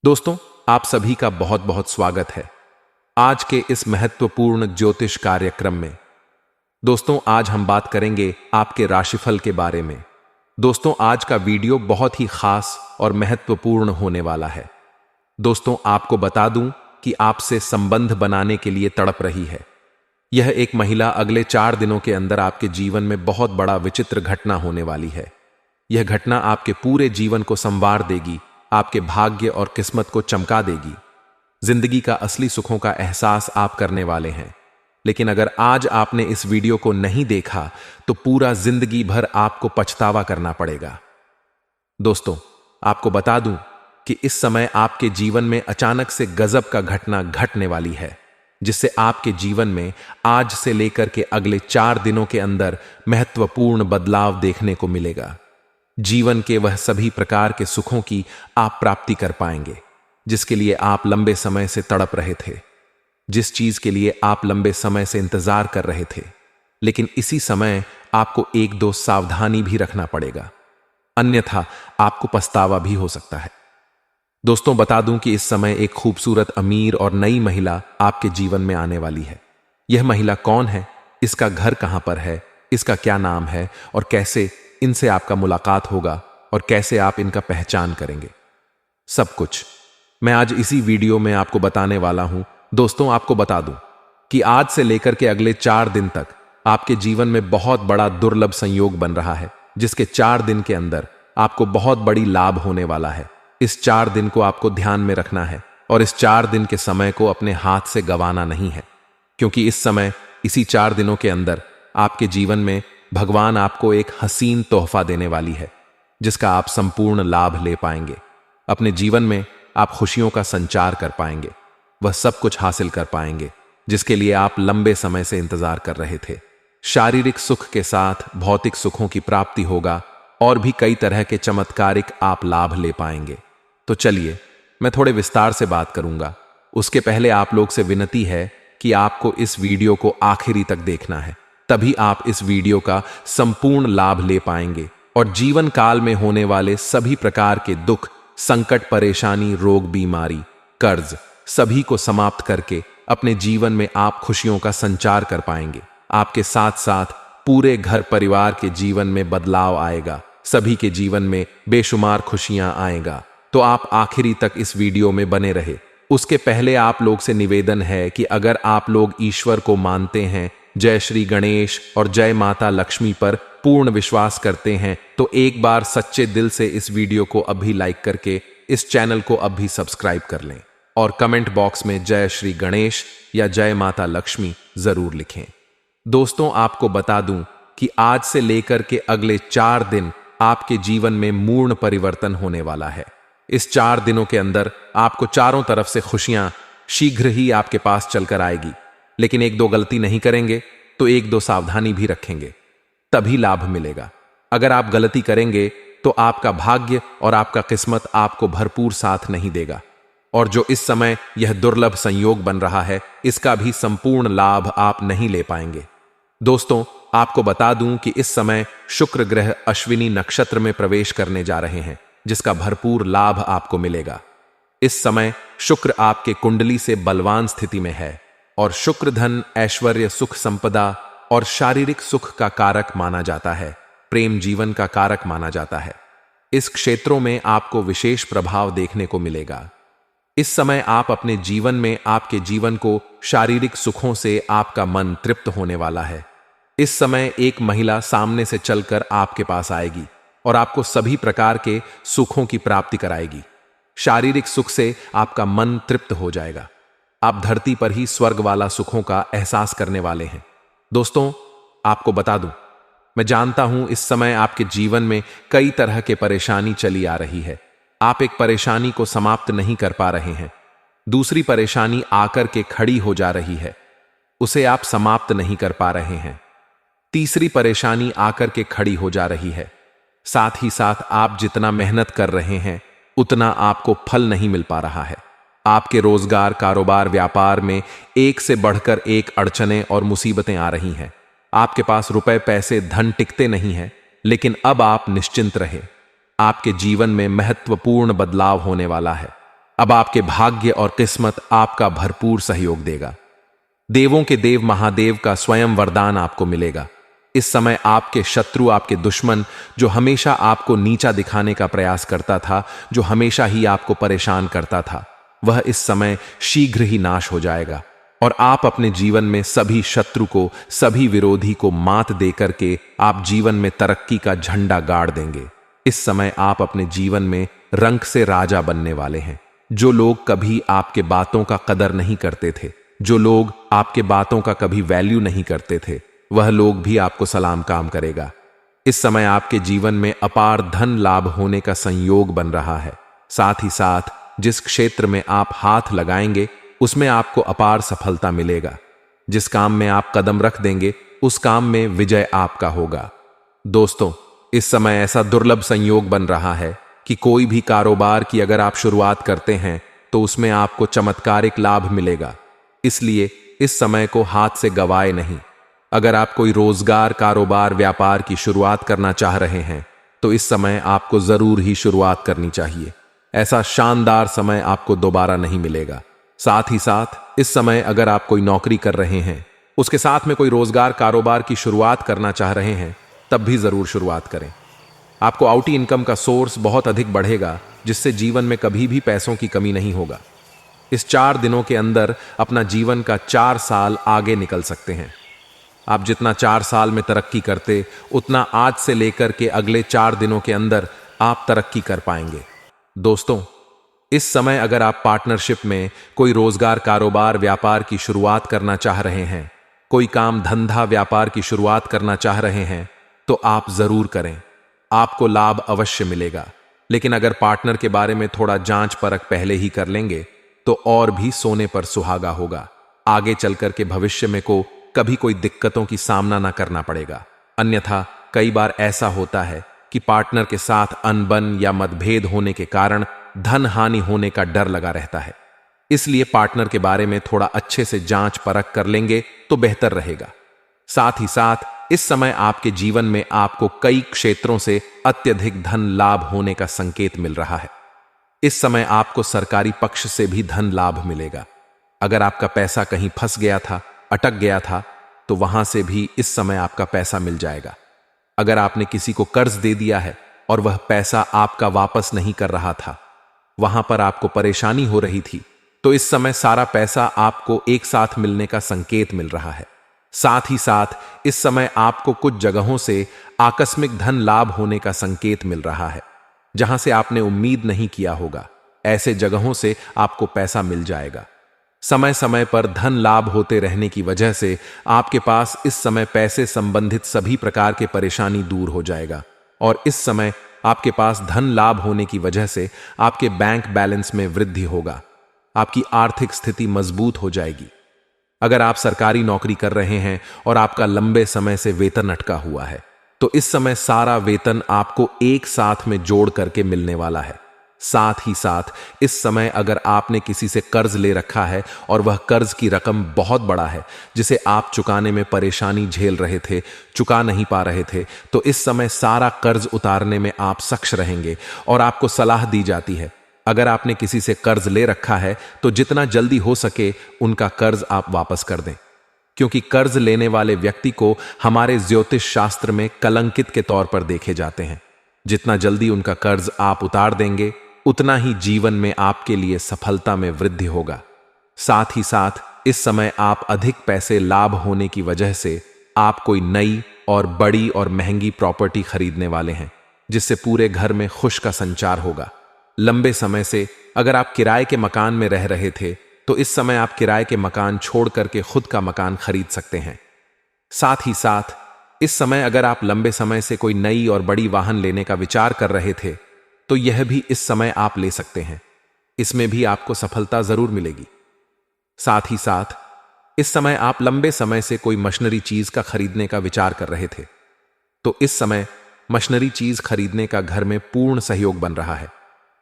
दोस्तों, आप सभी का बहुत बहुत स्वागत है आज के इस महत्वपूर्ण ज्योतिष कार्यक्रम में। दोस्तों, आज हम बात करेंगे आपके राशिफल के बारे में। दोस्तों, आज का वीडियो बहुत ही खास और महत्वपूर्ण होने वाला है। दोस्तों, आपको बता दूं कि आपसे संबंध बनाने के लिए तड़प रही है। यह एक महिला अगले 4 दिनों के अंदर आपके जीवन में बहुत बड़ा विचित्र घटना होने वाली है। यह घटना आपके पूरे जीवन को संवार देगी, आपके भाग्य और किस्मत को चमका देगी। जिंदगी का असली सुखों का एहसास आप करने वाले हैं। लेकिन अगर आज आपने इस वीडियो को नहीं देखा तो पूरा जिंदगी भर आपको पछतावा करना पड़ेगा। दोस्तों, आपको बता दूं कि इस समय आपके जीवन में अचानक से गजब का घटना घटने वाली है, जिससे आपके जीवन में आज से लेकर के अगले 4 दिनों के अंदर महत्वपूर्ण बदलाव देखने को मिलेगा। जीवन के वह सभी प्रकार के सुखों की आप प्राप्ति कर पाएंगे जिसके लिए आप लंबे समय से तड़प रहे थे, जिस चीज के लिए आप लंबे समय से इंतजार कर रहे थे। लेकिन इसी समय आपको 1-2 सावधानी भी रखना पड़ेगा, अन्यथा आपको पछतावा भी हो सकता है। दोस्तों, बता दूं कि इस समय एक खूबसूरत, अमीर और नई महिला आपके जीवन में आने वाली है। यह महिला कौन है, इसका घर कहां पर है, इसका क्या नाम है और कैसे इनसे आपका मुलाकात होगा और कैसे आप इनका पहचान करेंगे, सब कुछ मैं आज इसी वीडियो में आपको बताने वाला हूं। दोस्तों, आपको बता दूं कि आज से लेकर के अगले 4 दिन तक आपके जीवन में बहुत बड़ा दुर्लभ संयोग बन रहा है, जिसके 4 दिन के अंदर आपको बहुत बड़ी लाभ होने वाला है। इस 4 दिन को आपको ध्यान में रखना है और इस 4 दिन के समय को अपने हाथ से गंवाना नहीं है, क्योंकि इस समय इसी 4 दिनों के अंदर आपके जीवन में भगवान आपको एक हसीन तोहफा देने वाली है, जिसका आप संपूर्ण लाभ ले पाएंगे। अपने जीवन में आप खुशियों का संचार कर पाएंगे, वह सब कुछ हासिल कर पाएंगे जिसके लिए आप लंबे समय से इंतजार कर रहे थे। शारीरिक सुख के साथ भौतिक सुखों की प्राप्ति होगा और भी कई तरह के चमत्कारिक आप लाभ ले पाएंगे। तो चलिए, मैं थोड़े विस्तार से बात करूंगा। उसके पहले आप लोग से विनती है कि आपको इस वीडियो को आखिरी तक देखना है, तभी आप इस वीडियो का संपूर्ण लाभ ले पाएंगे और जीवन काल में होने वाले सभी प्रकार के दुख, संकट, परेशानी, रोग, बीमारी, कर्ज सभी को समाप्त करके अपने जीवन में आप खुशियों का संचार कर पाएंगे। आपके साथ साथ पूरे घर परिवार के जीवन में बदलाव आएगा, सभी के जीवन में बेशुमार खुशियां आएगा। तो आप आखिरी तक इस वीडियो में बने रहे। उसके पहले आप लोग से निवेदन है कि अगर आप लोग ईश्वर को मानते हैं, जय श्री गणेश और जय माता लक्ष्मी पर पूर्ण विश्वास करते हैं, तो एक बार सच्चे दिल से इस वीडियो को अभी लाइक करके इस चैनल को अभी सब्सक्राइब कर लें और कमेंट बॉक्स में जय श्री गणेश या जय माता लक्ष्मी जरूर लिखें। दोस्तों, आपको बता दूं कि आज से लेकर के अगले 4 दिन आपके जीवन में मूर्ण परिवर्तन होने वाला है। इस 4 दिनों के अंदर आपको चारों तरफ से खुशियां शीघ्र ही आपके पास चलकर आएगी। लेकिन 1-2 गलती नहीं करेंगे तो 1-2 सावधानी भी रखेंगे, तभी लाभ मिलेगा। अगर आप गलती करेंगे तो आपका भाग्य और आपका किस्मत आपको भरपूर साथ नहीं देगा और जो इस समय यह दुर्लभ संयोग बन रहा है, इसका भी संपूर्ण लाभ आप नहीं ले पाएंगे। दोस्तों, आपको बता दूं कि इस समय शुक्र ग्रह अश्विनी नक्षत्र में प्रवेश करने जा रहे हैं, जिसका भरपूर लाभ आपको मिलेगा। इस समय शुक्र आपके कुंडली से बलवान स्थिति में है और शुक्र धन, ऐश्वर्य, सुख, संपदा और शारीरिक सुख का कारक माना जाता है, प्रेम जीवन का कारक माना जाता है। इस क्षेत्रों में आपको विशेष प्रभाव देखने को मिलेगा। इस समय आप अपने जीवन में आपके जीवन को शारीरिक सुखों से आपका मन तृप्त होने वाला है। इस समय एक महिला सामने से चलकर आपके पास आएगी और आपको सभी प्रकार के सुखों की प्राप्ति कराएगी। शारीरिक सुख से आपका मन तृप्त हो जाएगा। आप धरती पर ही स्वर्ग वाला सुखों का एहसास करने वाले हैं। दोस्तों, आपको बता दूं, मैं जानता हूं इस समय आपके जीवन में कई तरह के परेशानी चली आ रही है। आप एक परेशानी को समाप्त नहीं कर पा रहे हैं, दूसरी परेशानी आकर के खड़ी हो जा रही है, उसे आप समाप्त नहीं कर पा रहे हैं, तीसरी परेशानी आकर के खड़ी हो जा रही है। साथ ही साथ आप जितना मेहनत कर रहे हैं उतना आपको फल नहीं मिल पा रहा है। आपके रोजगार, कारोबार, व्यापार में एक से बढ़कर एक अड़चनें और मुसीबतें आ रही हैं। आपके पास रुपए, पैसे, धन टिकते नहीं हैं, लेकिन अब आप निश्चिंत रहे, आपके जीवन में महत्वपूर्ण बदलाव होने वाला है। अब आपके भाग्य और किस्मत आपका भरपूर सहयोग देगा। देवों के देव महादेव का स्वयं वरदान आपको मिलेगा। इस समय आपके शत्रु, आपके दुश्मन, जो हमेशा आपको नीचा दिखाने का प्रयास करता था, जो हमेशा ही आपको परेशान करता था, वह इस समय शीघ्र ही नाश हो जाएगा और आप अपने जीवन में सभी शत्रु को, सभी विरोधी को मात देकर के आप जीवन में तरक्की का झंडा गाड़ देंगे। इस समय आप अपने जीवन में रंक से राजा बनने वाले हैं। जो लोग कभी आपके बातों का कदर नहीं करते थे, जो लोग आपके बातों का कभी वैल्यू नहीं करते थे, वह लोग भी आपको सलाम काम करेगा। इस समय आपके जीवन में अपार धन लाभ होने का संयोग बन रहा है। साथ ही साथ जिस क्षेत्र में आप हाथ लगाएंगे उसमें आपको अपार सफलता मिलेगा। जिस काम में आप कदम रख देंगे उस काम में विजय आपका होगा। दोस्तों, इस समय ऐसा दुर्लभ संयोग बन रहा है कि कोई भी कारोबार की अगर आप शुरुआत करते हैं तो उसमें आपको चमत्कारिक लाभ मिलेगा। इसलिए इस समय को हाथ से गवाए नहीं। अगर आप कोई रोजगार, कारोबार, व्यापार की शुरुआत करना चाह रहे हैं तो इस समय आपको जरूर ही शुरुआत करनी चाहिए। ऐसा शानदार समय आपको दोबारा नहीं मिलेगा। साथ ही साथ इस समय अगर आप कोई नौकरी कर रहे हैं, उसके साथ में कोई रोजगार, कारोबार की शुरुआत करना चाह रहे हैं, तब भी जरूर शुरुआत करें। आपको आउटी इनकम का सोर्स बहुत अधिक बढ़ेगा, जिससे जीवन में कभी भी पैसों की कमी नहीं होगा। इस 4 दिनों के अंदर अपना जीवन का 4 साल आगे निकल सकते हैं। आप जितना 4 साल में तरक्की करते, उतना आज से लेकर के अगले 4 दिनों के अंदर आप तरक्की कर पाएंगे। दोस्तों, इस समय अगर आप पार्टनरशिप में कोई रोजगार, कारोबार, व्यापार की शुरुआत करना चाह रहे हैं, कोई काम, धंधा, व्यापार की शुरुआत करना चाह रहे हैं, तो आप जरूर करें। आपको लाभ अवश्य मिलेगा। लेकिन अगर पार्टनर के बारे में थोड़ा जांच परख पहले ही कर लेंगे तो और भी सोने पर सुहागा होगा। आगे चलकर के भविष्य में को कभी कोई दिक्कतों की सामना ना करना पड़ेगा। अन्यथा कई बार ऐसा होता है कि पार्टनर के साथ अनबन या मतभेद होने के कारण धन हानि होने का डर लगा रहता है। इसलिए पार्टनर के बारे में थोड़ा अच्छे से जांच परख कर लेंगे तो बेहतर रहेगा। साथ ही साथ इस समय आपके जीवन में आपको कई क्षेत्रों से अत्यधिक धन लाभ होने का संकेत मिल रहा है। इस समय आपको सरकारी पक्ष से भी धन लाभ मिलेगा। अगर आपका पैसा कहीं फंस गया था, अटक गया था, तो वहां से भी इस समय आपका पैसा मिल जाएगा। अगर आपने किसी को कर्ज दे दिया है और वह पैसा आपका वापस नहीं कर रहा था, वहां पर आपको परेशानी हो रही थी, तो इस समय सारा पैसा आपको एक साथ मिलने का संकेत मिल रहा है। साथ ही साथ इस समय आपको कुछ जगहों से आकस्मिक धन लाभ होने का संकेत मिल रहा है, जहां से आपने उम्मीद नहीं किया होगा। ऐसे जगहों से आपको पैसा मिल जाएगा। समय समय पर धन लाभ होते रहने की वजह से आपके पास इस समय पैसे संबंधित सभी प्रकार के परेशानी दूर हो जाएगा और इस समय आपके पास धन लाभ होने की वजह से आपके बैंक बैलेंस में वृद्धि होगा। आपकी आर्थिक स्थिति मजबूत हो जाएगी। अगर आप सरकारी नौकरी कर रहे हैं और आपका लंबे समय से वेतन अटका हुआ है, तो इस समय सारा वेतन आपको एक साथ में जोड़ करके मिलने वाला है। साथ ही साथ इस समय अगर आपने किसी से कर्ज ले रखा है और वह कर्ज की रकम बहुत बड़ा है, जिसे आप चुकाने में परेशानी झेल रहे थे, चुका नहीं पा रहे थे, तो इस समय सारा कर्ज उतारने में आप सक्षम रहेंगे। और आपको सलाह दी जाती है, अगर आपने किसी से कर्ज ले रखा है तो जितना जल्दी हो सके उनका कर्ज आप वापस कर दें, क्योंकि कर्ज लेने वाले व्यक्ति को हमारे ज्योतिष शास्त्र में कलंकित के तौर पर देखे जाते हैं। जितना जल्दी उनका कर्ज आप उतार देंगे, उतना ही जीवन में आपके लिए सफलता में वृद्धि होगा। साथ ही साथ इस समय आप अधिक पैसे लाभ होने की वजह से आप कोई नई और बड़ी और महंगी प्रॉपर्टी खरीदने वाले हैं, जिससे पूरे घर में खुश का संचार होगा। लंबे समय से अगर आप किराए के मकान में रह रहे थे, तो इस समय आप किराए के मकान छोड़ करके खुद का मकान खरीद सकते हैं। साथ ही साथ इस समय अगर आप लंबे समय से कोई नई और बड़ी वाहन लेने का विचार कर रहे थे, तो यह भी इस समय आप ले सकते हैं। इसमें भी आपको सफलता जरूर मिलेगी। साथ ही साथ इस समय आप लंबे समय से कोई मशीनरी चीज का खरीदने का विचार कर रहे थे, तो इस समय मशीनरी चीज खरीदने का घर में पूर्ण सहयोग बन रहा है,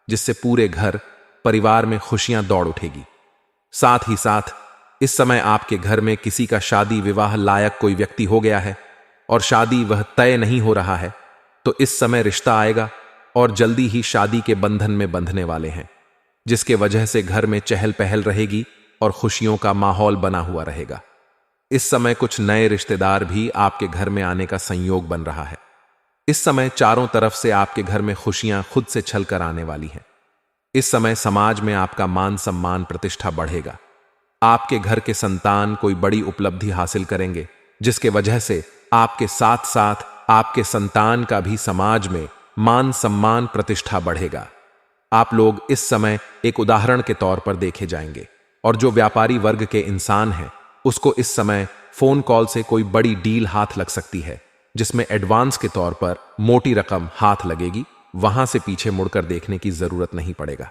जिससे पूरे घर परिवार में खुशियां दौड़ उठेगी। साथ ही साथ इस समय आपके घर में किसी का शादी विवाह लायक कोई व्यक्ति हो गया है और शादी वह तय नहीं हो रहा है, तो इस समय रिश्ता आएगा और जल्दी ही शादी के बंधन में बंधने वाले हैं। जिसके वजह से घर में चहल पहल रहेगी और खुशियों का माहौल बना हुआ रहेगा। इस समय कुछ नए रिश्तेदार भी आपके घर में आने का संयोग बन रहा है। इस समय चारों तरफ से आपके घर में खुशियां खुद से छलकर आने वाली हैं। इस समय समाज में आपका मान सम्मान प्रतिष्ठा बढ़ेगा। आपके घर के संतान कोई बड़ी उपलब्धि हासिल करेंगे, जिसके वजह से आपके साथ साथ आपके संतान का भी समाज में मान सम्मान प्रतिष्ठा बढ़ेगा। आप लोग इस समय एक उदाहरण के तौर पर देखे जाएंगे, और जो व्यापारी वर्ग के इंसान हैं उसको इस समय फोन कॉल से कोई बड़ी डील हाथ लग सकती है, जिसमें एडवांस के तौर पर मोटी रकम हाथ लगेगी। वहां से पीछे मुड़कर देखने की जरूरत नहीं पड़ेगा।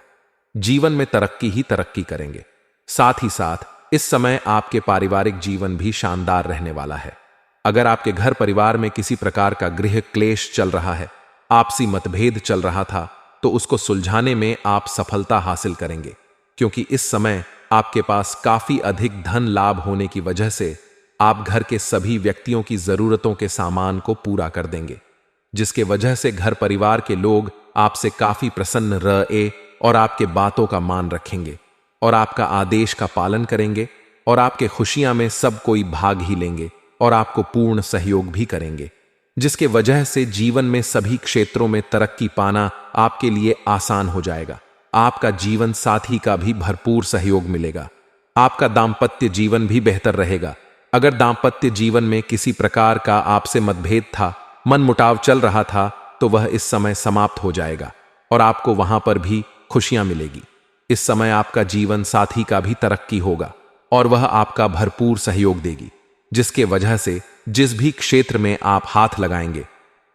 जीवन में तरक्की ही तरक्की करेंगे। साथ ही साथ इस समय आपके पारिवारिक जीवन भी शानदार रहने वाला है। अगर आपके घर परिवार में किसी प्रकार का गृह क्लेश चल रहा है, आपसी मतभेद चल रहा था, तो उसको सुलझाने में आप सफलता हासिल करेंगे, क्योंकि इस समय आपके पास काफी अधिक धन लाभ होने की वजह से आप घर के सभी व्यक्तियों की जरूरतों के सामान को पूरा कर देंगे, जिसके वजह से घर परिवार के लोग आपसे काफी प्रसन्न रहे और आपके बातों का मान रखेंगे और आपका आदेश का पालन करेंगे, और आपके खुशियां में सब कोई भाग ही लेंगे और आपको पूर्ण सहयोग भी करेंगे, जिसके वजह से जीवन में सभी क्षेत्रों में तरक्की पाना आपके लिए आसान हो जाएगा। आपका जीवन साथी का भी भरपूर सहयोग मिलेगा। आपका दाम्पत्य जीवन भी बेहतर रहेगा। अगर दाम्पत्य जीवन में किसी प्रकार का आपसे मतभेद था, मनमुटाव चल रहा था, तो वह इस समय समाप्त हो जाएगा और आपको वहां पर भी खुशियां मिलेगी। इस समय आपका जीवन साथी का भी तरक्की होगा और वह आपका भरपूर सहयोग देगी, जिसके वजह से जिस भी क्षेत्र में आप हाथ लगाएंगे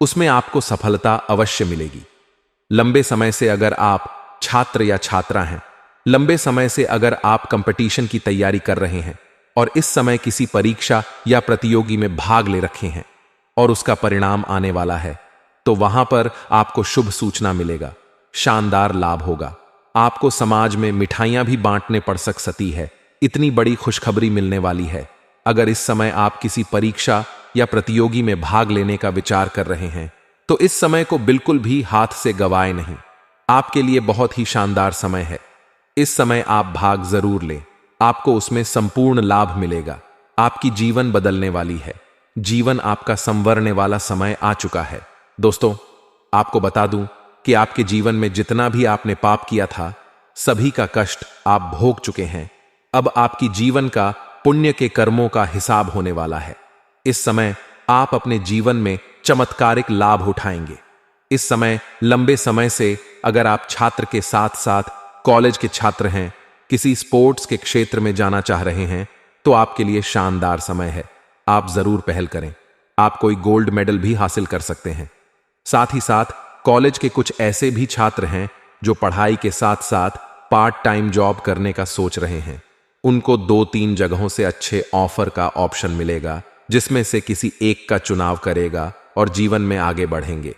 उसमें आपको सफलता अवश्य मिलेगी। लंबे समय से अगर आप छात्र या छात्रा हैं, लंबे समय से अगर आप कंपटीशन की तैयारी कर रहे हैं और इस समय किसी परीक्षा या प्रतियोगी में भाग ले रखे हैं और उसका परिणाम आने वाला है, तो वहां पर आपको शुभ सूचना मिलेगा, शानदार लाभ होगा। आपको समाज में मिठाइयां भी बांटने पड़ सकती है। इतनी बड़ी खुशखबरी मिलने वाली है। अगर इस समय आप किसी परीक्षा या प्रतियोगी में भाग लेने का विचार कर रहे हैं, तो इस समय को बिल्कुल भी हाथ से गवाए नहीं। आपके लिए बहुत ही शानदार समय है। इस समय आप भाग जरूर लें, आपको उसमें संपूर्ण लाभ मिलेगा। आपकी जीवन बदलने वाली है। जीवन आपका संवरने वाला समय आ चुका है। दोस्तों, आपको बता दूं कि आपके जीवन में जितना भी आपने पाप किया था, सभी का कष्ट आप भोग चुके हैं। अब आपकी जीवन का पुण्य के कर्मों का हिसाब होने वाला है। इस समय आप अपने जीवन में चमत्कारिक लाभ उठाएंगे। इस समय लंबे समय से अगर आप छात्र के साथ साथ कॉलेज के छात्र हैं, किसी स्पोर्ट्स के क्षेत्र में जाना चाह रहे हैं, तो आपके लिए शानदार समय है। आप जरूर पहल करें। आप कोई गोल्ड मेडल भी हासिल कर सकते हैं। साथ ही साथ कॉलेज के कुछ ऐसे भी छात्र हैं जो पढ़ाई के साथ साथ पार्ट टाइम जॉब करने का सोच रहे हैं। उनको 2-3 जगहों से अच्छे ऑफर का ऑप्शन मिलेगा, जिसमें से किसी एक का चुनाव करेगा और जीवन में आगे बढ़ेंगे।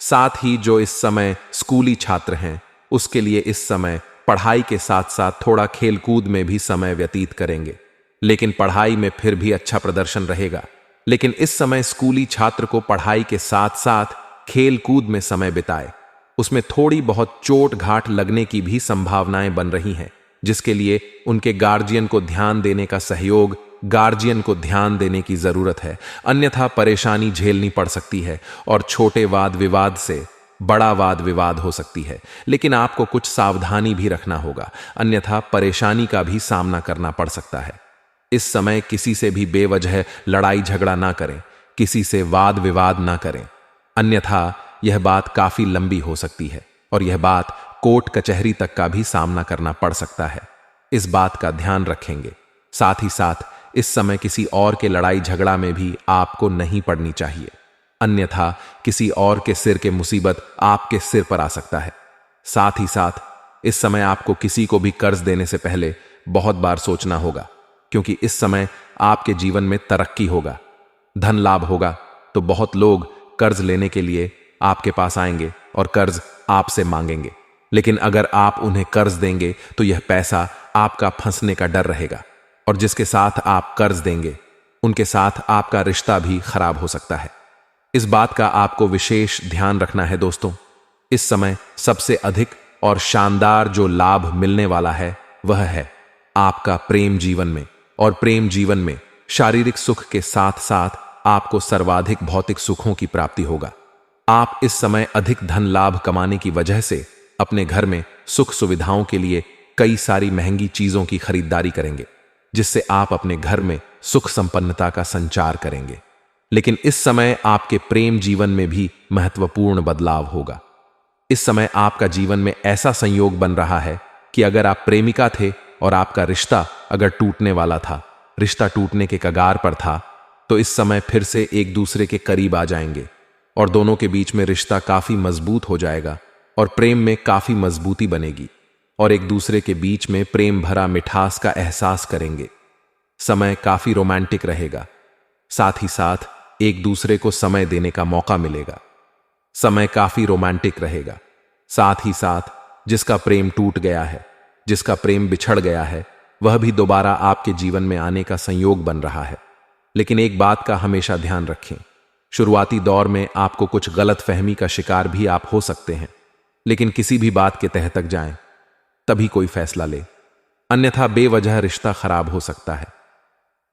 साथ ही जो इस समय स्कूली छात्र हैं, उसके लिए इस समय पढ़ाई के साथ साथ थोड़ा खेलकूद में भी समय व्यतीत करेंगे, लेकिन पढ़ाई में फिर भी अच्छा प्रदर्शन रहेगा। लेकिन इस समय स्कूली छात्र को पढ़ाई के साथ साथ खेलकूद में समय बिताए, उसमें थोड़ी बहुत चोट घाट लगने की भी संभावनाएं बन रही हैं, जिसके लिए उनके गार्जियन को ध्यान देने का सहयोग, गार्जियन को ध्यान देने की जरूरत है। अन्यथा परेशानी झेलनी पड़ सकती है और छोटे वाद विवाद से बड़ा वाद विवाद हो सकती है। लेकिन आपको कुछ सावधानी भी रखना होगा, अन्यथा परेशानी का भी सामना करना पड़ सकता है। इस समय किसी से भी बेवजह लड़ाई झगड़ा ना करें, किसी से वाद विवाद ना करें, अन्यथा यह बात काफी लंबी हो सकती है और यह बात कोर्ट कचहरी तक का भी सामना करना पड़ सकता है। इस बात का ध्यान रखेंगे। साथ ही साथ इस समय किसी और के लड़ाई झगड़ा में भी आपको नहीं पड़नी चाहिए, अन्यथा किसी और के सिर के मुसीबत आपके सिर पर आ सकता है। साथ ही साथ इस समय आपको किसी को भी कर्ज देने से पहले बहुत बार सोचना होगा, क्योंकि इस समय आपके जीवन में तरक्की होगा, धन लाभ होगा। तो बहुत लोग कर्ज लेने के लिए आपके पास आएंगे और कर्ज आपसे मांगेंगे, लेकिन अगर आप उन्हें कर्ज देंगे तो यह पैसा आपका फंसने का डर रहेगा, और जिसके साथ आप कर्ज देंगे उनके साथ आपका रिश्ता भी खराब हो सकता है। इस बात का आपको विशेष ध्यान रखना है। दोस्तों, इस समय सबसे अधिक और शानदार जो लाभ मिलने वाला है वह है आपका प्रेम जीवन में। और प्रेम जीवन में शारीरिक सुख के साथ साथ आपको सर्वाधिक भौतिक सुखों की प्राप्ति होगा। आप इस समय अधिक धन लाभ कमाने की वजह से अपने घर में सुख सुविधाओं के लिए कई सारी महंगी चीजों की खरीदारी करेंगे, जिससे आप अपने घर में सुख संपन्नता का संचार करेंगे। लेकिन इस समय आपके प्रेम जीवन में भी महत्वपूर्ण बदलाव होगा। इस समय आपका जीवन में ऐसा संयोग बन रहा है कि अगर आप प्रेमिका थे और आपका रिश्ता अगर टूटने वाला था, रिश्ता टूटने के कगार पर था, तो इस समय फिर से एक दूसरे के करीब आ जाएंगे और दोनों के बीच में रिश्ता काफी मजबूत हो जाएगा और प्रेम में काफी मजबूती बनेगी और एक दूसरे के बीच में प्रेम भरा मिठास का एहसास करेंगे। समय काफी रोमांटिक रहेगा, साथ ही साथ एक दूसरे को समय देने का मौका मिलेगा। समय काफी रोमांटिक रहेगा, साथ ही साथ जिसका प्रेम टूट गया है, जिसका प्रेम बिछड़ गया है, वह भी दोबारा आपके जीवन में आने का संयोग बन रहा है। लेकिन एक बात का हमेशा ध्यान रखें, शुरुआती दौर में आपको कुछ गलत फहमी का शिकार भी आप हो सकते हैं, लेकिन किसी भी बात के तह तक जाएं, तभी कोई फैसला ले, अन्यथा बेवजह रिश्ता खराब हो सकता है।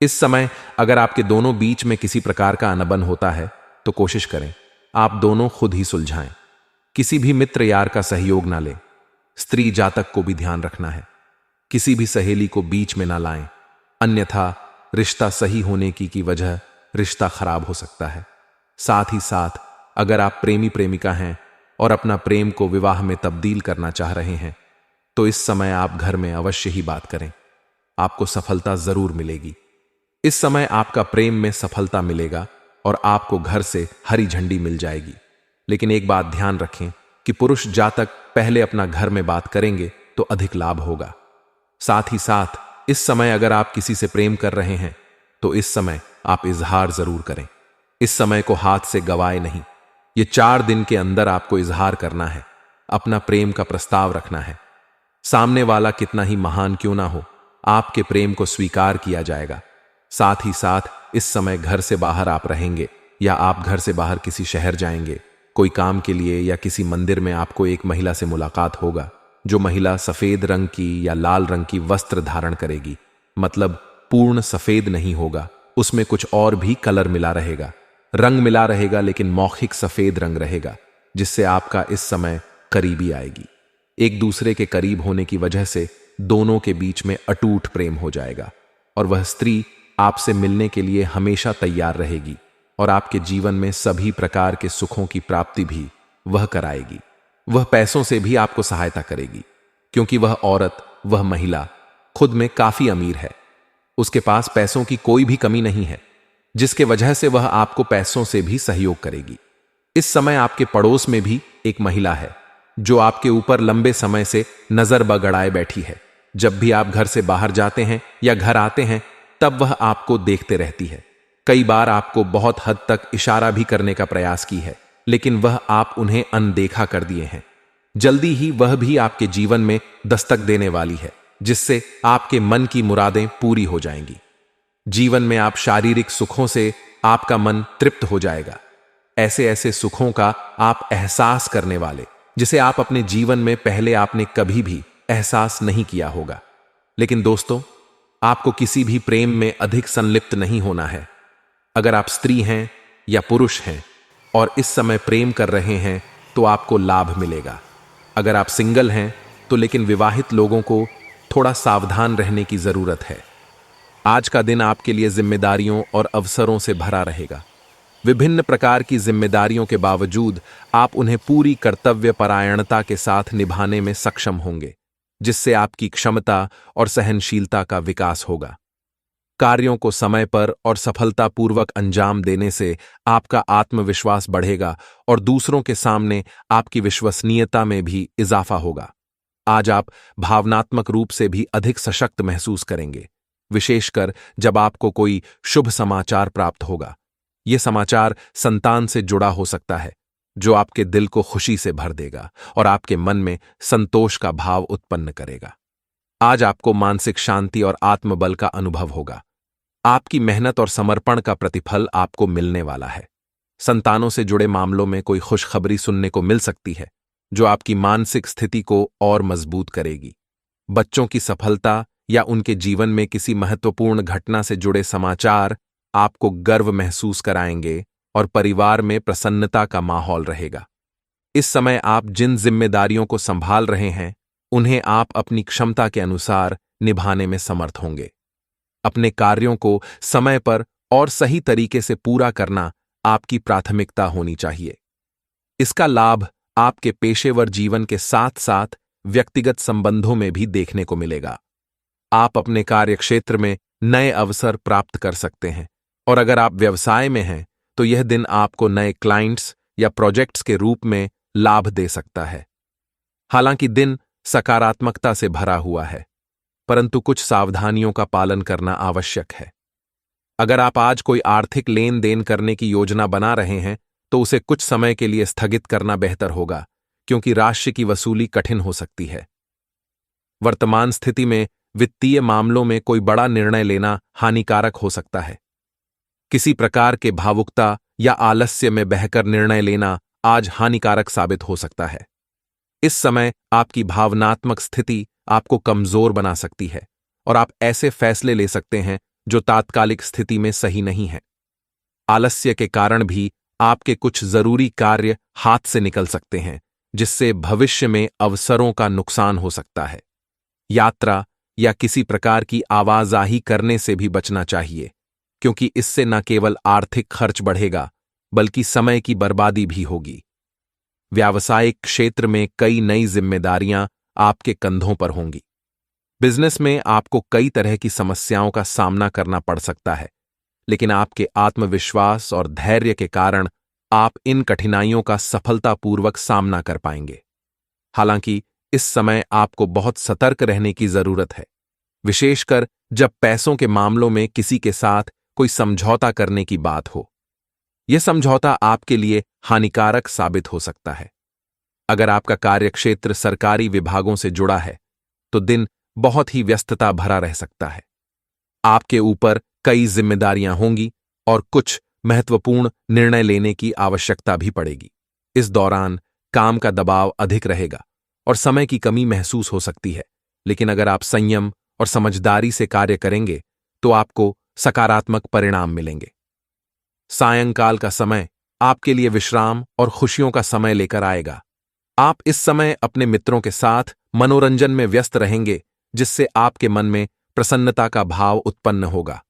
इस समय अगर आपके दोनों बीच में किसी प्रकार का अनबन होता है तो कोशिश करें आप दोनों खुद ही सुलझाएं, किसी भी मित्र यार का सहयोग ना लें। स्त्री जातक को भी ध्यान रखना है, किसी भी सहेली को बीच में ना लाएं, अन्यथा रिश्ता सही होने की वजह रिश्ता खराब हो सकता है। साथ ही साथ अगर आप प्रेमी प्रेमिका हैं और अपना प्रेम को विवाह में तब्दील करना चाह रहे हैं तो इस समय आप घर में अवश्य ही बात करें, आपको सफलता जरूर मिलेगी। इस समय आपका प्रेम में सफलता मिलेगा और आपको घर से हरी झंडी मिल जाएगी। लेकिन एक बात ध्यान रखें कि पुरुष जातक पहले अपना घर में बात करेंगे तो अधिक लाभ होगा। साथ ही साथ इस समय अगर आप किसी से प्रेम कर रहे हैं तो इस समय आप इजहार जरूर करें। इस समय को हाथ से गवाए नहीं, ये 4 दिन के अंदर आपको इजहार करना है, अपना प्रेम का प्रस्ताव रखना है। सामने वाला कितना ही महान क्यों ना हो, आपके प्रेम को स्वीकार किया जाएगा। साथ ही साथ इस समय घर से बाहर आप रहेंगे या आप घर से बाहर किसी शहर जाएंगे कोई काम के लिए, या किसी मंदिर में आपको एक महिला से मुलाकात होगा, जो महिला सफेद रंग की या लाल रंग की वस्त्र धारण करेगी। मतलब पूर्ण सफेद नहीं होगा, उसमें कुछ और भी कलर मिला रहेगा, रंग मिला रहेगा, लेकिन मौखिक सफेद रंग रहेगा, जिससे आपका इस समय करीबी आएगी। एक दूसरे के करीब होने की वजह से दोनों के बीच में अटूट प्रेम हो जाएगा और वह स्त्री आपसे मिलने के लिए हमेशा तैयार रहेगी और आपके जीवन में सभी प्रकार के सुखों की प्राप्ति भी वह कराएगी। वह पैसों से भी आपको सहायता करेगी, क्योंकि वह औरत, वह महिला खुद में काफी अमीर है, उसके पास पैसों की कोई भी कमी नहीं है, जिसके वजह से वह आपको पैसों से भी सहयोग करेगी। इस समय आपके पड़ोस में भी एक महिला है जो आपके ऊपर लंबे समय से नजर बगड़ाए बैठी है। जब भी आप घर से बाहर जाते हैं या घर आते हैं तब वह आपको देखते रहती है। कई बार आपको बहुत हद तक इशारा भी करने का प्रयास की है, लेकिन वह आप उन्हें अनदेखा कर दिए हैं। जल्दी ही वह भी आपके जीवन में दस्तक देने वाली है, जिससे आपके मन की मुरादें पूरी हो जाएंगी। जीवन में आप शारीरिक सुखों से आपका मन तृप्त हो जाएगा, ऐसे ऐसे सुखों का आप एहसास करने वाले जिसे आप अपने जीवन में पहले आपने कभी भी एहसास नहीं किया होगा। लेकिन दोस्तों, आपको किसी भी प्रेम में अधिक संलिप्त नहीं होना है। अगर आप स्त्री हैं या पुरुष हैं और इस समय प्रेम कर रहे हैं तो आपको लाभ मिलेगा। अगर आप सिंगल हैं तो लेकिन विवाहित लोगों को थोड़ा सावधान रहने की जरूरत है। आज का दिन आपके लिए जिम्मेदारियों और अवसरों से भरा रहेगा। विभिन्न प्रकार की जिम्मेदारियों के बावजूद आप उन्हें पूरी कर्तव्य परायणता के साथ निभाने में सक्षम होंगे, जिससे आपकी क्षमता और सहनशीलता का विकास होगा। कार्यों को समय पर और सफलतापूर्वक अंजाम देने से आपका आत्मविश्वास बढ़ेगा और दूसरों के सामने आपकी विश्वसनीयता में भी इजाफा होगा। आज आप भावनात्मक रूप से भी अधिक सशक्त महसूस करेंगे, विशेषकर जब आपको कोई शुभ समाचार प्राप्त होगा। यह समाचार संतान से जुड़ा हो सकता है, जो आपके दिल को खुशी से भर देगा और आपके मन में संतोष का भाव उत्पन्न करेगा। आज आपको मानसिक शांति और आत्मबल का अनुभव होगा। आपकी मेहनत और समर्पण का प्रतिफल आपको मिलने वाला है। संतानों से जुड़े मामलों में कोई खुशखबरी सुनने को मिल सकती है, जो आपकी मानसिक स्थिति को और मजबूत करेगी। बच्चों की सफलता या उनके जीवन में किसी महत्वपूर्ण घटना से जुड़े समाचार आपको गर्व महसूस कराएंगे और परिवार में प्रसन्नता का माहौल रहेगा। इस समय आप जिन जिम्मेदारियों को संभाल रहे हैं, उन्हें आप अपनी क्षमता के अनुसार निभाने में समर्थ होंगे। अपने कार्यों को समय पर और सही तरीके से पूरा करना आपकी प्राथमिकता होनी चाहिए। इसका लाभ आपके पेशेवर जीवन के साथ साथ व्यक्तिगत संबंधों में भी देखने को मिलेगा। आप अपने कार्यक्षेत्र में नए अवसर प्राप्त कर सकते हैं, और अगर आप व्यवसाय में हैं तो यह दिन आपको नए क्लाइंट्स या प्रोजेक्ट्स के रूप में लाभ दे सकता है। हालांकि दिन सकारात्मकता से भरा हुआ है, परंतु कुछ सावधानियों का पालन करना आवश्यक है। अगर आप आज कोई आर्थिक लेन देन करने की योजना बना रहे हैं तो उसे कुछ समय के लिए स्थगित करना बेहतर होगा, क्योंकि राशि की वसूली कठिन हो सकती है। वर्तमान स्थिति में वित्तीय मामलों में कोई बड़ा निर्णय लेना हानिकारक हो सकता है। किसी प्रकार के भावुकता या आलस्य में बहकर निर्णय लेना आज हानिकारक साबित हो सकता है। इस समय आपकी भावनात्मक स्थिति आपको कमजोर बना सकती है और आप ऐसे फैसले ले सकते हैं जो तात्कालिक स्थिति में सही नहीं है। आलस्य के कारण भी आपके कुछ जरूरी कार्य हाथ से निकल सकते हैं, जिससे भविष्य में अवसरों का नुकसान हो सकता है। यात्रा या किसी प्रकार की आवाजाही करने से भी बचना चाहिए, क्योंकि इससे न केवल आर्थिक खर्च बढ़ेगा बल्कि समय की बर्बादी भी होगी। व्यावसायिक क्षेत्र में कई नई जिम्मेदारियां आपके कंधों पर होंगी। बिजनेस में आपको कई तरह की समस्याओं का सामना करना पड़ सकता है, लेकिन आपके आत्मविश्वास और धैर्य के कारण आप इन कठिनाइयों का सफलतापूर्वक सामना कर पाएंगे। हालांकि इस समय आपको बहुत सतर्क रहने की जरूरत है, विशेषकर जब पैसों के मामलों में किसी के साथ कोई समझौता करने की बात हो। यह समझौता आपके लिए हानिकारक साबित हो सकता है। अगर आपका कार्यक्षेत्र सरकारी विभागों से जुड़ा है तो दिन बहुत ही व्यस्तता भरा रह सकता है। आपके ऊपर कई जिम्मेदारियां होंगी और कुछ महत्वपूर्ण निर्णय लेने की आवश्यकता भी पड़ेगी। इस दौरान काम का दबाव अधिक रहेगा और समय की कमी महसूस हो सकती है, लेकिन अगर आप संयम और समझदारी से कार्य करेंगे तो आपको सकारात्मक परिणाम मिलेंगे। सायंकाल का समय आपके लिए विश्राम और खुशियों का समय लेकर आएगा। आप इस समय अपने मित्रों के साथ मनोरंजन में व्यस्त रहेंगे, जिससे आपके मन में प्रसन्नता का भाव उत्पन्न होगा।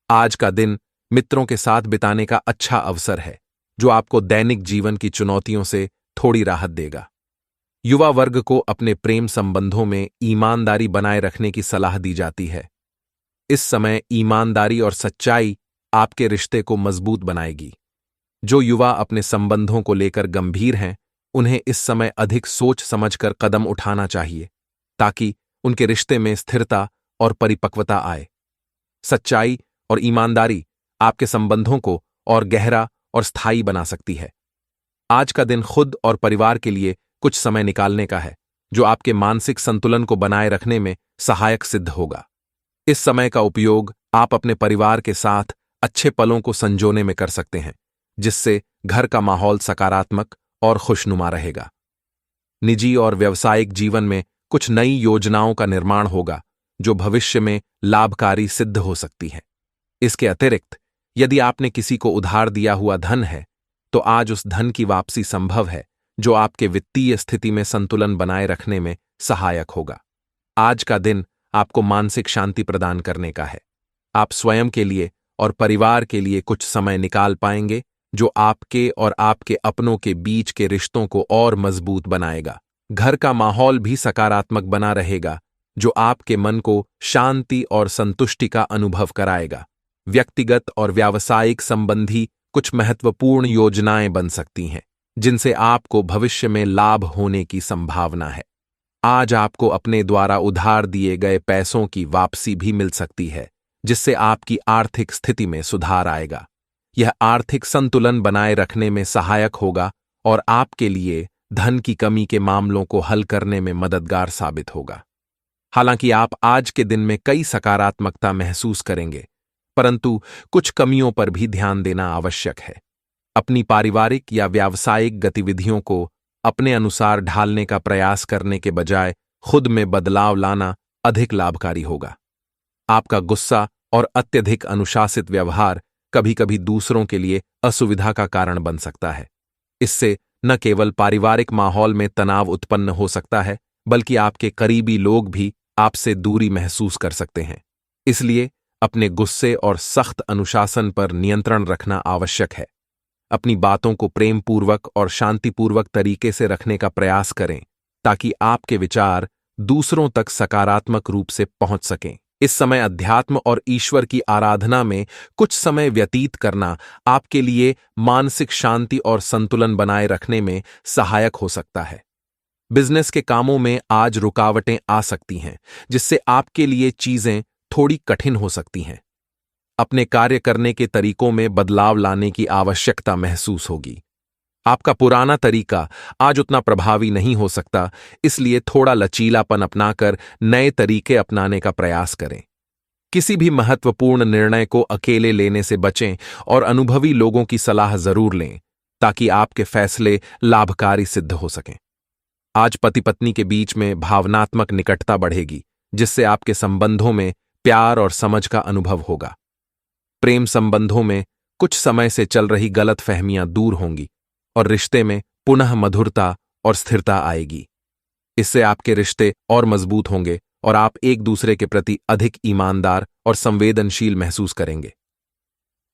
आज का दिन मित्रों के साथ बिताने का अच्छा अवसर है, जो आपको दैनिक जीवन की चुनौतियों से थोड़ी राहत देगा। युवा वर्ग को अपने प्रेम संबंधों में ईमानदारी बनाए रखने की सलाह दी जाती है। इस समय ईमानदारी और सच्चाई आपके रिश्ते को मजबूत बनाएगी। जो युवा अपने संबंधों को लेकर गंभीर हैं, उन्हें इस समय अधिक सोच समझकर कदम उठाना चाहिए, ताकि उनके रिश्ते में स्थिरता और परिपक्वता आए। सच्चाई और ईमानदारी आपके संबंधों को और गहरा और स्थायी बना सकती है। आज का दिन खुद और परिवार के लिए कुछ समय निकालने का है, जो आपके मानसिक संतुलन को बनाए रखने में सहायक सिद्ध होगा। इस समय का उपयोग आप अपने परिवार के साथ अच्छे पलों को संजोने में कर सकते हैं, जिससे घर का माहौल सकारात्मक और खुशनुमा रहेगा। निजी और व्यावसायिक जीवन में कुछ नई योजनाओं का निर्माण होगा, जो भविष्य में लाभकारी सिद्ध हो सकती है। इसके अतिरिक्त, यदि आपने किसी को उधार दिया हुआ धन है, तो आज उस धन की वापसी संभव है, जो आपके वित्तीय स्थिति में संतुलन बनाए रखने में सहायक होगा। आज का दिन आपको मानसिक शांति प्रदान करने का है। आप स्वयं के लिए और परिवार के लिए कुछ समय निकाल पाएंगे, जो आपके और आपके अपनों के बीच के रिश्तों को और मजबूत बनाएगा। घर का माहौल भी सकारात्मक बना रहेगा, जो आपके मन को शांति और संतुष्टि का अनुभव कराएगा। व्यक्तिगत और व्यावसायिक संबंधी कुछ महत्वपूर्ण योजनाएं बन सकती हैं, जिनसे आपको भविष्य में लाभ होने की संभावना है। आज आपको अपने द्वारा उधार दिए गए पैसों की वापसी भी मिल सकती है, जिससे आपकी आर्थिक स्थिति में सुधार आएगा। यह आर्थिक संतुलन बनाए रखने में सहायक होगा और आपके लिए धन की कमी के मामलों को हल करने में मददगार साबित होगा। हालांकि आप आज के दिन में कई सकारात्मकता महसूस करेंगे, परंतु कुछ कमियों पर भी ध्यान देना आवश्यक है। अपनी पारिवारिक या व्यावसायिक गतिविधियों को अपने अनुसार ढालने का प्रयास करने के बजाय खुद में बदलाव लाना अधिक लाभकारी होगा। आपका गुस्सा और अत्यधिक अनुशासित व्यवहार कभी-कभी दूसरों के लिए असुविधा का कारण बन सकता है। इससे न केवल पारिवारिक माहौल में तनाव उत्पन्न हो सकता है, बल्कि आपके करीबी लोग भी आपसे दूरी महसूस कर सकते हैं। इसलिए अपने गुस्से और सख्त अनुशासन पर नियंत्रण रखना आवश्यक है। अपनी बातों को प्रेमपूर्वक और शांतिपूर्वक तरीके से रखने का प्रयास करें, ताकि आपके विचार दूसरों तक सकारात्मक रूप से पहुंच सकें। इस समय अध्यात्म और ईश्वर की आराधना में कुछ समय व्यतीत करना आपके लिए मानसिक शांति और संतुलन बनाए रखने में सहायक हो सकता है। बिजनेस के कामों में आज रुकावटें आ सकती हैं, जिससे आपके लिए चीजें थोड़ी कठिन हो सकती हैं। अपने कार्य करने के तरीकों में बदलाव लाने की आवश्यकता महसूस होगी। आपका पुराना तरीका आज उतना प्रभावी नहीं हो सकता, इसलिए थोड़ा लचीलापन अपनाकर नए तरीके अपनाने का प्रयास करें। किसी भी महत्वपूर्ण निर्णय को अकेले लेने से बचें और अनुभवी लोगों की सलाह जरूर लें, ताकि आपके फैसले लाभकारी सिद्ध हो सकें। आज पति पत्नी के बीच में भावनात्मक निकटता बढ़ेगी, जिससे आपके संबंधों में प्यार और समझ का अनुभव होगा। प्रेम संबंधों में कुछ समय से चल रही गलतफहमियां दूर होंगी और रिश्ते में पुनः मधुरता और स्थिरता आएगी। इससे आपके रिश्ते और मजबूत होंगे और आप एक दूसरे के प्रति अधिक ईमानदार और संवेदनशील महसूस करेंगे।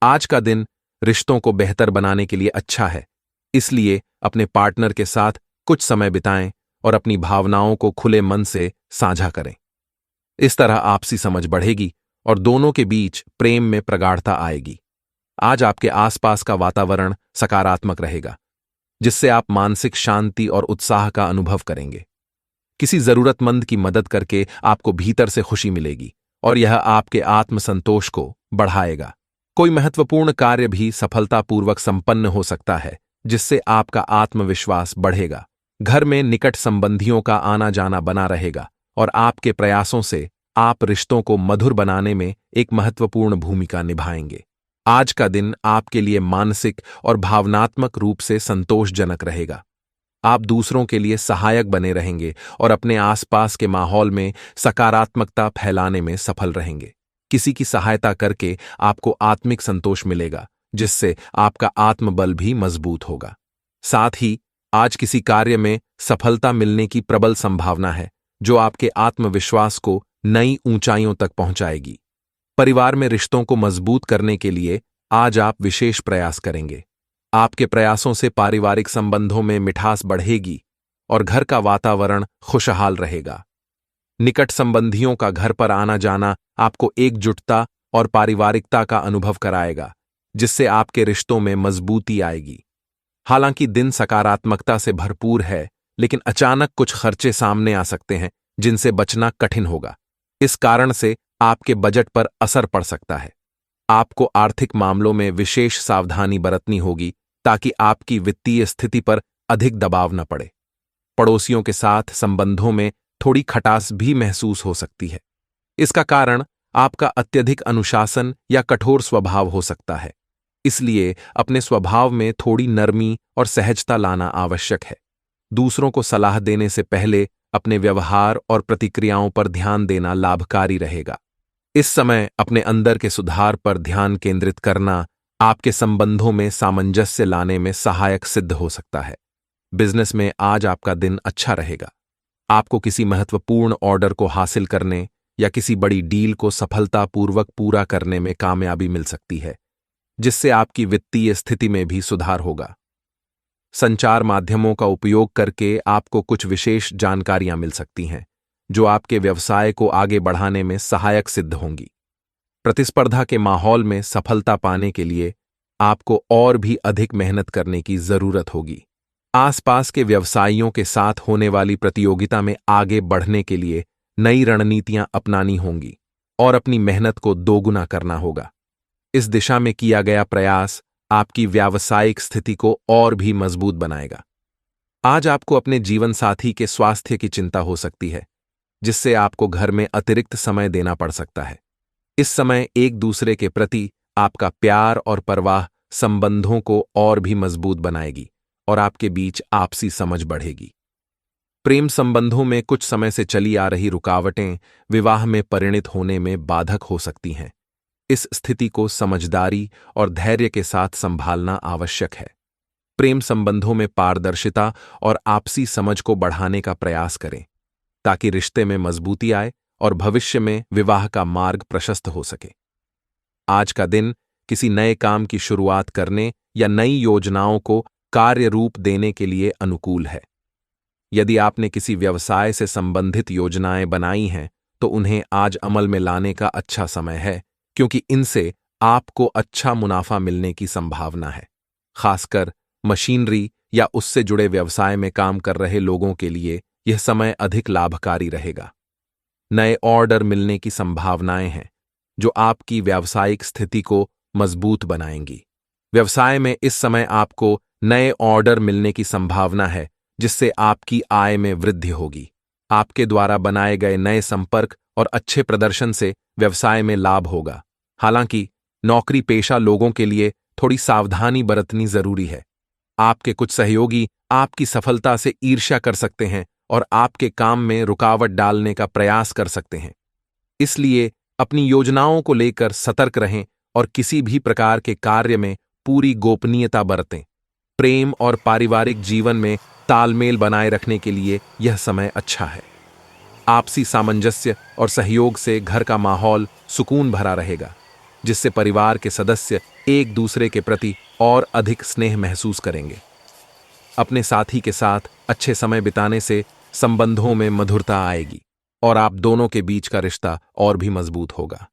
आज का दिन रिश्तों को बेहतर बनाने के लिए अच्छा है, इसलिए अपने पार्टनर के साथ कुछ समय बिताएं और अपनी भावनाओं को खुले मन से साझा करें। इस तरह आपसी समझ बढ़ेगी और दोनों के बीच प्रेम में प्रगाढ़ता आएगी। आज आपके आसपास का वातावरण सकारात्मक रहेगा, जिससे आप मानसिक शांति और उत्साह का अनुभव करेंगे। किसी जरूरतमंद की मदद करके आपको भीतर से खुशी मिलेगी और यह आपके आत्मसंतोष को बढ़ाएगा। कोई महत्वपूर्ण कार्य भी सफलतापूर्वक संपन्न हो सकता है, जिससे आपका आत्मविश्वास बढ़ेगा। घर में निकट संबंधियों का आना जाना बना रहेगा और आपके प्रयासों से आप रिश्तों को मधुर बनाने में एक महत्वपूर्ण भूमिका निभाएंगे। आज का दिन आपके लिए मानसिक और भावनात्मक रूप से संतोषजनक रहेगा। आप दूसरों के लिए सहायक बने रहेंगे और अपने आसपास के माहौल में सकारात्मकता फैलाने में सफल रहेंगे। किसी की सहायता करके आपको आत्मिक संतोष मिलेगा, जिससे आपका आत्मबल भी मजबूत होगा। साथ ही आज किसी कार्य में सफलता मिलने की प्रबल संभावना है, जो आपके आत्मविश्वास को नई ऊंचाइयों तक पहुंचाएगी। परिवार में रिश्तों को मजबूत करने के लिए आज आप विशेष प्रयास करेंगे। आपके प्रयासों से पारिवारिक संबंधों में मिठास बढ़ेगी और घर का वातावरण खुशहाल रहेगा। निकट संबंधियों का घर पर आना जाना आपको एकजुटता और पारिवारिकता का अनुभव कराएगा, जिससे आपके रिश्तों में मजबूती आएगी। हालांकि दिन सकारात्मकता से भरपूर है, लेकिन अचानक कुछ खर्चे सामने आ सकते हैं, जिनसे बचना कठिन होगा। इस कारण से आपके बजट पर असर पड़ सकता है। आपको आर्थिक मामलों में विशेष सावधानी बरतनी होगी, ताकि आपकी वित्तीय स्थिति पर अधिक दबाव न पड़े। पड़ोसियों के साथ संबंधों में थोड़ी खटास भी महसूस हो सकती है। इसका कारण आपका अत्यधिक अनुशासन या कठोर स्वभाव हो सकता है। इसलिए अपने स्वभाव में थोड़ी नरमी और सहजता लाना आवश्यक है। दूसरों को सलाह देने से पहले अपने व्यवहार और प्रतिक्रियाओं पर ध्यान देना लाभकारी रहेगा। इस समय अपने अंदर के सुधार पर ध्यान केंद्रित करना आपके संबंधों में सामंजस्य लाने में सहायक सिद्ध हो सकता है। बिजनेस में आज आपका दिन अच्छा रहेगा। आपको किसी महत्वपूर्ण ऑर्डर को हासिल करने या किसी बड़ी डील को सफलतापूर्वक पूरा करने में कामयाबी मिल सकती है, जिससे आपकी वित्तीय स्थिति में भी सुधार होगा। संचार माध्यमों का उपयोग करके आपको कुछ विशेष जानकारियां मिल सकती हैं, जो आपके व्यवसाय को आगे बढ़ाने में सहायक सिद्ध होंगी। प्रतिस्पर्धा के माहौल में सफलता पाने के लिए आपको और भी अधिक मेहनत करने की जरूरत होगी। आसपास के व्यवसायियों के साथ होने वाली प्रतियोगिता में आगे बढ़ने के लिए नई रणनीतियां अपनानी होंगी और अपनी मेहनत को दोगुना करना होगा। इस दिशा में किया गया प्रयास आपकी व्यावसायिक स्थिति को और भी मजबूत बनाएगा। आज आपको अपने जीवन साथी के स्वास्थ्य की चिंता हो सकती है, जिससे आपको घर में अतिरिक्त समय देना पड़ सकता है। इस समय एक दूसरे के प्रति आपका प्यार और परवाह संबंधों को और भी मजबूत बनाएगी और आपके बीच आपसी समझ बढ़ेगी। प्रेम संबंधों में कुछ समय से चली आ रही रुकावटें विवाह में परिणित होने में बाधक हो सकती हैं। इस स्थिति को समझदारी और धैर्य के साथ संभालना आवश्यक है। प्रेम संबंधों में पारदर्शिता और आपसी समझ को बढ़ाने का प्रयास करें, ताकि रिश्ते में मजबूती आए और भविष्य में विवाह का मार्ग प्रशस्त हो सके। आज का दिन किसी नए काम की शुरुआत करने या नई योजनाओं को कार्य रूप देने के लिए अनुकूल है। यदि आपने किसी व्यवसाय से संबंधित योजनाएं बनाई हैं, तो उन्हें आज अमल में लाने का अच्छा समय है, क्योंकि इनसे आपको अच्छा मुनाफा मिलने की संभावना है। खासकर मशीनरी या उससे जुड़े व्यवसाय में काम कर रहे लोगों के लिए यह समय अधिक लाभकारी रहेगा। नए ऑर्डर मिलने की संभावनाएं हैं, जो आपकी व्यावसायिक स्थिति को मजबूत बनाएंगी। व्यवसाय में इस समय आपको नए ऑर्डर मिलने की संभावना है, जिससे आपकी आय में वृद्धि होगी। आपके द्वारा बनाए गए नए संपर्क और अच्छे प्रदर्शन से व्यवसाय में लाभ होगा। हालांकि नौकरी पेशा लोगों के लिए थोड़ी सावधानी बरतनी जरूरी है। आपके कुछ सहयोगी आपकी सफलता से ईर्ष्या कर सकते हैं और आपके काम में रुकावट डालने का प्रयास कर सकते हैं। इसलिए अपनी योजनाओं को लेकर सतर्क रहें और किसी भी प्रकार के कार्य में पूरी गोपनीयता बरतें। प्रेम और पारिवारिक जीवन में तालमेल बनाए रखने के लिए यह समय अच्छा है। आपसी सामंजस्य और सहयोग से घर का माहौल सुकून भरा रहेगा, जिससे परिवार के सदस्य एक दूसरे के प्रति और अधिक स्नेह महसूस करेंगे। अपने साथी के साथ अच्छे समय बिताने से संबंधों में मधुरता आएगी और आप दोनों के बीच का रिश्ता और भी मजबूत होगा।